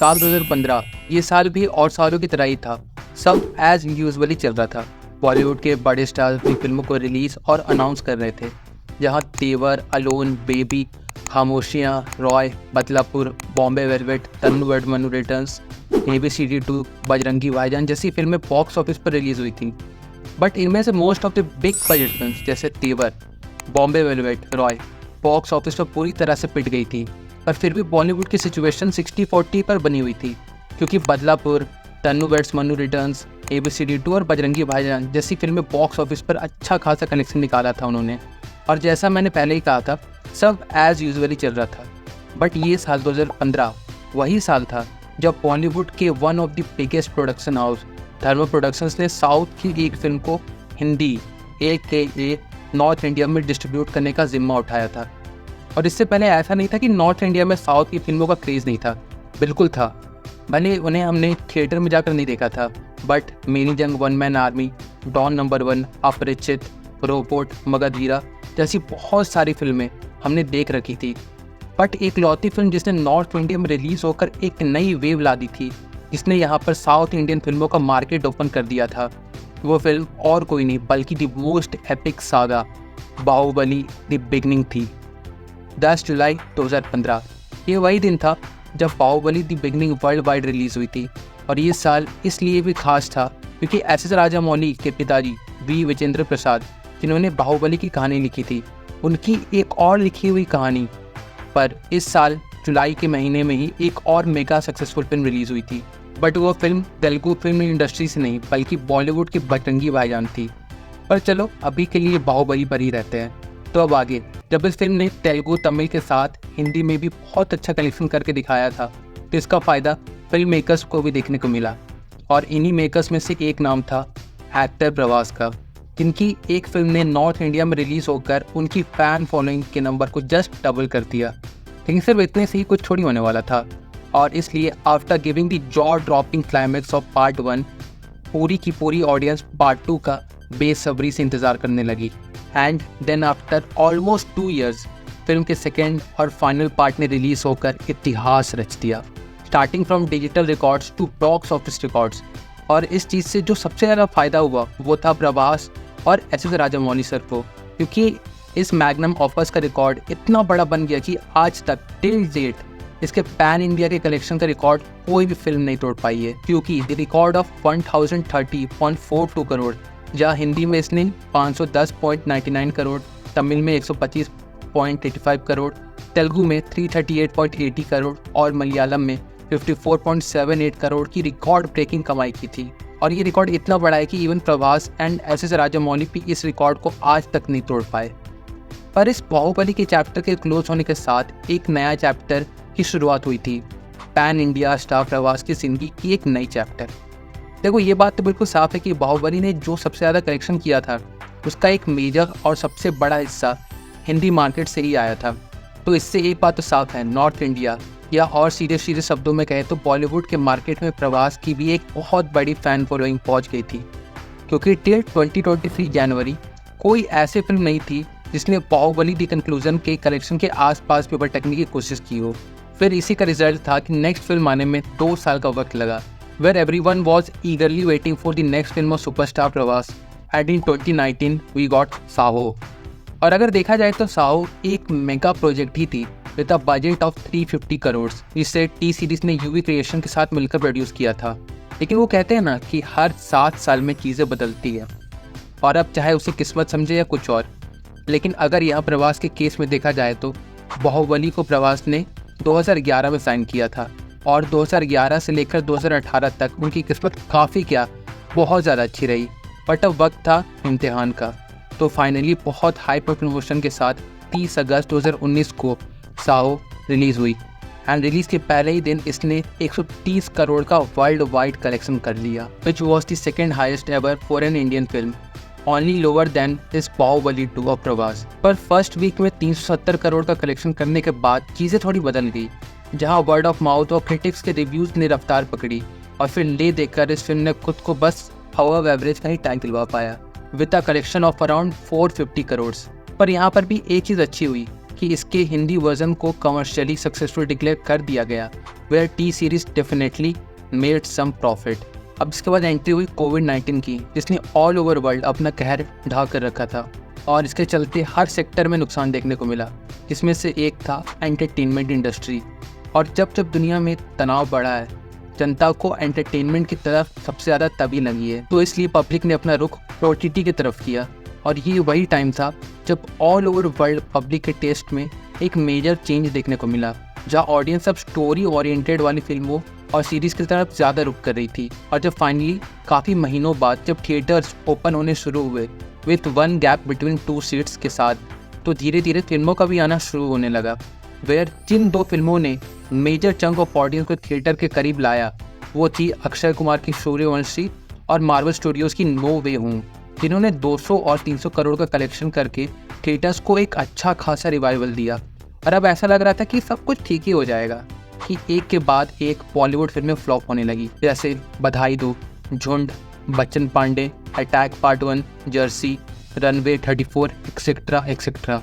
साल 2015 ये साल भी और सालों की तरह ही था। सब एज यूजुअली चल रहा था। बॉलीवुड के बड़े स्टार अपनी फिल्मों को रिलीज और अनाउंस कर रहे थे। जहां Tevar, alone, baby, Khamoshiyan, Roy, Badlapur, Bombay velvet, Tanu weds Manu returns, ABCD 2, Bajrangi Bhaijaan जैसी फिल्में बॉक्स ऑफिस पर रिलीज हुई थी। बट इनमें से most of the big budget film जैसे तेवर, Bombay velvet, Roy box office पर पूरी तरह से पिट गई थी। पर फिर भी बॉलीवुड की सिचुएशन 60-40 पर बनी हुई थी, क्योंकि Badlapur, Tanu weds Manu returns, ABCD 2 और बजरंगी भाईजान जैसी फिल्में बॉक्स ऑफिस पर अच्छा खासा कलेक्शन निकाला था उन्होंने। और जैसा मैंने पहले ही कहा था, सब एज यूजुअली चल रहा था। बट ये साल 2015 वही साल था जब बॉलीवुड के one of the biggest production house Dharma productions ने साउथ की एक फिल्म को हिंदी AKA नॉर्थ इंडिया में डिस्ट्रीब्यूट करने का जिम्मा उठाया था। और इससे पहले ऐसा नहीं था कि नॉर्थ इंडिया में साउथ की फिल्मों का क्रेज़ नहीं था, बिल्कुल था। भले उन्हें हमने थिएटर में जाकर नहीं देखा था, but Meri Jung, one man army, Don number 1, Aparichit, robot, Magadheera जैसी बहुत सारी फिल्में हमने देख रखी थी। बट एक लौती फिल्म जिसने नॉर्थ इंडिया में रिलीज़ होकर एक नई वेव ला दी थी, जिसने यहाँ पर साउथ इंडियन फिल्मों का मार्केट ओपन कर दिया था, वो फिल्म और कोई नहीं बल्कि the most epic saga Baahubali the beginning थी। 10 जुलाई 2015 ये वही दिन था जब Baahubali the beginning world wide release हुई थी। और ये साल इसलिए भी खास था क्योंकि SS राजामौली के पिताजी V विजेंद्र प्रसाद, जिन्होंने बाहुबली की कहानी लिखी थी, उनकी एक और लिखी हुई कहानी पर इस साल जुलाई के महीने में ही एक और मेगा सक्सेसफुल फिल्म रिलीज़ हुई थी। बट वो फिल्म तेलुगु फिल्म इंडस्ट्री से नहीं बल्कि बॉलीवुड की बजरंगी भाईजान थी। पर चलो अभी के लिए बाहुबली पर ही रहते हैं। तो अब आगे, जब इस फिल्म ने तेलुगु, तमिल के साथ हिंदी में भी बहुत अच्छा कलेक्शन करके दिखाया था, तो इसका फ़ायदा फिल्म मेकर्स को भी देखने को मिला। और इन्हीं मेकर्स में से एक नाम था एक्टर प्रभास का, जिनकी एक फिल्म ने नॉर्थ इंडिया में रिलीज़ होकर उनकी फ़ैन फॉलोइंग के नंबर को जस्ट डबल कर दिया। लेकिन सिर्फ इतने से ही कुछ छोड़ी होने वाला था। और इसलिए after giving the jaw dropping climax of part 1, पूरी की पूरी ऑडियंस पार्ट 2 का बेसब्री से इंतज़ार करने लगी। And then after almost 2 years film के सेकेंड और फाइनल पार्ट ने रिलीज़ होकर इतिहास रच दिया, starting from digital records to box office records. और इस चीज़ से जो सबसे ज़्यादा फ़ायदा हुआ वो था प्रभास और SS राजामौली सर को, क्योंकि इस मैग्नम ऑफर्स का रिकॉर्ड इतना बड़ा बन गया कि आज तक टिल डेट इसके पैन इंडिया के कलेक्शन का रिकॉर्ड कोई भी फिल्म नहीं तोड़ पाई है। क्योंकि द रिकॉर्ड ऑफ 1030.42 करोड़, जहाँ हिंदी में इसने 510.99 करोड़, तमिल में 125.85 करोड़, तेलुगु में 338.80 करोड़ और मलयालम में 54.78 करोड़ की रिकॉर्ड ब्रेकिंग कमाई की थी। और ये रिकॉर्ड इतना बड़ा है कि even Prabhas and SS Rajamouli भी इस रिकॉर्ड को आज तक नहीं तोड़ पाए। पर इस बाहुबली के चैप्टर के क्लोज होने के साथ एक नया चैप्टर की शुरुआत हुई थी, पैन इंडिया स्टार प्रभास की जिंदगी की एक नई चैप्टर। देखो, ये बात तो बिल्कुल साफ है कि बाहुबली ने जो सबसे ज़्यादा कलेक्शन किया था उसका एक मेजर और सबसे बड़ा हिस्सा हिंदी मार्केट से ही आया था। तो इससे एक बात तो साफ है, नॉर्थ इंडिया या और सीधे सीधे शब्दों में कहें तो बॉलीवुड के मार्केट में प्रभास की भी एक बहुत बड़ी फ़ैन फॉलोइंग पहुंच गई थी। क्योंकि टिल 2023 जनवरी कोई ऐसी फिल्म नहीं थी जिसने बाहुबली दी कंक्लूजन के कलेक्शन के आसपास भी भटकने की कोशिश की हो। फिर इसी का रिजल्ट था कि नेक्स्ट फिल्म आने में 2 साल का वक्त लगा, where everyone was eagerly waiting for the next film of superstar Prabhas. And in 2019 we got Saaho. और अगर देखा जाए तो साहो एक मेगा प्रोजेक्ट ही थी with a budget of 350 crore, जिसे टी सीरीज ने UV क्रिएशन के साथ मिलकर प्रोड्यूस किया था। लेकिन वो कहते हैं ना कि हर 7 साल में चीज़ें बदलती है, और अब चाहे उसे किस्मत समझे या कुछ और। लेकिन अगर यहाँ प्रभास के केस में देखा जाए तो बाहुबली को प्रभास ने 2011 में साइन किया था, और 2011 से लेकर 2018 तक उनकी किस्मत काफ़ी क्या बहुत ज़्यादा अच्छी रही। बट अब वक्त था इम्तिहान का। तो फाइनली बहुत हाई प्रमोशन के साथ 30 अगस्त 2019 को साहो रिलीज़ हुई। एंड रिलीज़ के पहले ही दिन इसने 130 करोड़ का वर्ल्ड वाइड कलेक्शन कर लिया, which was the second highest ever for an Indian film, only lower than this Baahubali 2 of Prabhas. पर फर्स्ट वीक में 370 करोड़ का कलेक्शन करने के बाद चीज़ें थोड़ी बदल गई, जहां वर्ड ऑफ माउथ और क्रिटिक्स के रिव्यूज़ ने रफ्तार पकड़ी। और फिर ले देखकर इस फिल्म ने खुद को बस अबव एवरेज का ही टैग दिलवा पाया, with a collection of around 450 crore. पर यहाँ पर भी एक चीज़ अच्छी हुई कि इसके हिंदी वर्जन को कमर्शियली सक्सेसफुल डिक्लेयर कर दिया गया, where T series definitely made some profit. अब इसके बाद एंट्री हुई कोविड-19 की, जिसने ऑल ओवर वर्ल्ड अपना कहर ढा कर रखा था और इसके चलते हर सेक्टर में नुकसान देखने को मिला, जिसमें से एक था एंटरटेनमेंट इंडस्ट्री। और जब जब दुनिया में तनाव बढ़ा है, जनता को एंटरटेनमेंट की तरफ सबसे ज़्यादा तभी लगी है, तो इसलिए पब्लिक ने अपना रुख OTT की तरफ किया। और ये वही टाइम था जब ऑल ओवर वर्ल्ड पब्लिक के टेस्ट में एक मेजर चेंज देखने को मिला, जहाँ ऑडियंस अब स्टोरी ओरिएंटेड वाली फिल्मों और सीरीज़ की तरफ ज़्यादा रुख कर रही थी। और जब फाइनली काफ़ी महीनों बाद जब थिएटर्स ओपन होने शुरू हुए विथ 1 गैप बिटवीन 2 सीट्स के साथ, तो धीरे धीरे फिल्मों का भी आना शुरू होने लगा, वेयर जिन 2 फिल्मों ने मेजर चंक ऑफ ऑडियंस को थिएटर के करीब लाया वो थी अक्षय कुमार की सूर्यवंशी और मार्वल स्टूडियोज़ की नो वे होम, जिन्होंने 200 और 300 करोड़ का कलेक्शन करके थिएटर्स को एक अच्छा खासा रिवाइवल दिया। और अब ऐसा लग रहा था कि सब कुछ ठीक ही हो जाएगा कि एक के बाद एक बॉलीवुड फिल्में फ्लॉप होने लगी, जैसे Badhaai Do, Jhund, Bachchhan Paandey, attack part 1, jersey, runway 34 etcetera etcetera.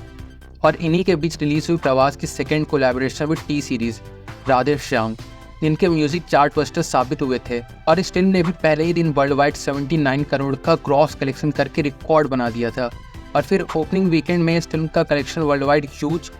और इन्हीं के बीच रिलीज हुई प्रवास की second collaboration with T series Radhe Shyam, जिनके म्यूजिक चार्ट बस्टर साबित हुए थे। और इस फिल्म ने भी पहले ही दिन वर्ल्ड वाइड 79 करोड़ का ग्रॉस कलेक्शन करके रिकॉर्ड बना दिया था। और फिर ओपनिंग वीकेंड में इस फिल्म का collection world wide huge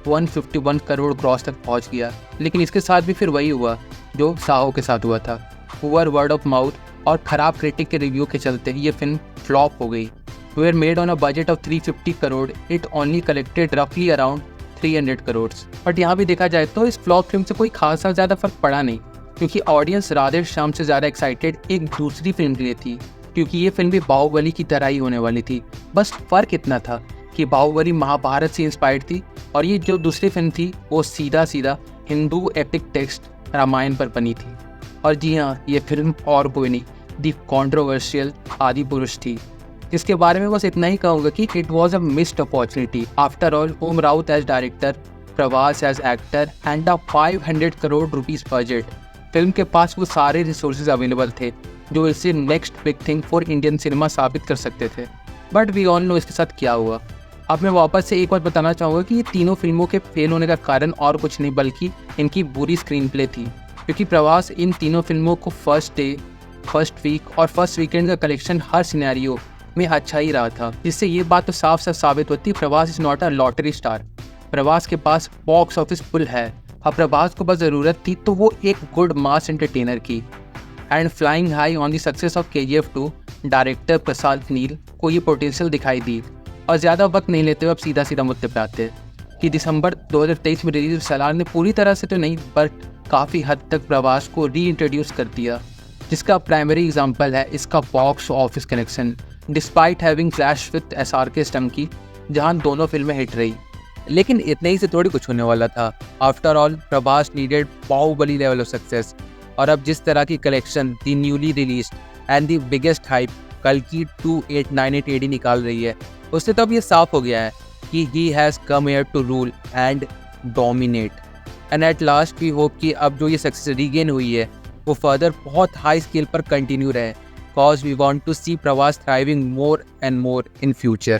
151 crore gross तक पहुंच गया। लेकिन इसके साथ भी फिर वही हुआ जो साहो के साथ हुआ था, पुअर वर्ड ऑफ माउथ और ख़राब क्रिटिक के रिव्यू के चलते ये फिल्म फ्लॉप हो गई। Were made on a budget of 350 crore, it only collected रफली अराउंड 300 करोड़। बट यहाँ भी देखा जाए तो इस फ्लॉप फिल्म से कोई खासा ज़्यादा फर्क पड़ा नहीं, क्योंकि ऑडियंस राधे श्याम से ज़्यादा एक्साइटेड एक दूसरी फिल्म के लिए थी, क्योंकि ये फिल्म भी बाहुबली की तरह ही होने वाली थी। बस फ़र्क इतना था कि बाहुबली महाभारत से इंस्पायर्ड थी और ये जो दूसरी फिल्म थी वो सीधा सीधा हिंदू एपिक टेक्स्ट रामायण पर बनी थी। और जी हाँ, ये फिल्म और कोई नहीं, दी कॉन्ट्रोवर्शियल आदि पुरुष थी, जिसके बारे में बस इतना ही कहूँगा कि it was a missed opportunity. After all, Om Raut as director, Prabhas as actor and a 500 crore rupees budget, film के पास वो सारे रिसोर्सेज अवेलेबल थे जो इसे next big thing for Indian cinema साबित कर सकते थे। बट वी ऑल नो इसके साथ क्या हुआ। अब मैं वापस से एक बार बताना चाहूँगा कि ये तीनों फिल्मों के फेल होने का कारण और कुछ नहीं बल्कि इनकी बुरी स्क्रीन प्ले थी, क्योंकि प्रभास इन तीनों फिल्मों को फर्स्ट डे, फर्स्ट वीक और फर्स्ट वीकेंड का कलेक्शन हर सिनेरियो में अच्छा ही रहा था, जिससे ये बात तो साफ साफ साबित होती है Prabhas is not a lottery star. Prabhas के पास बॉक्स ऑफिस फुल है। अब प्रभास को बस ज़रूरत थी तो वो एक गुड मास एंटरटेनर की। And flying high on the success of KGF 2, director Prasad Neel को ये पोटेंशियल दिखाई दी। और ज़्यादा वक्त नहीं लेते हुए अब सीधा सीधा मुद्दे पे आते हैं कि दिसंबर 2023 में रिलीज सलार ने पूरी तरह से तो नहीं बट काफ़ी हद तक प्रभास को री इंट्रोड्यूस कर दिया, जिसका प्राइमरी एग्जाम्पल है इसका box office connection, despite having clash with SRK स्टम्की, जहां दोनों फिल्में हिट रही। लेकिन इतने ही से थोड़ी कुछ होने वाला था। After all, Prabhas needed Baahubali level of success. और अब जिस तरह की collection the newly release and the biggest hype कल्कि 2898 AD निकाल रही है, उससे तो अब ये साफ हो गया है कि he has come here to rule and dominate. And at last we hope कि अब जो ये सक्सेस रीगेन हुई है वो फर्दर बहुत हाई स्केल पर कंटिन्यू रहे, cause we want to see Pravas thriving more and more in future.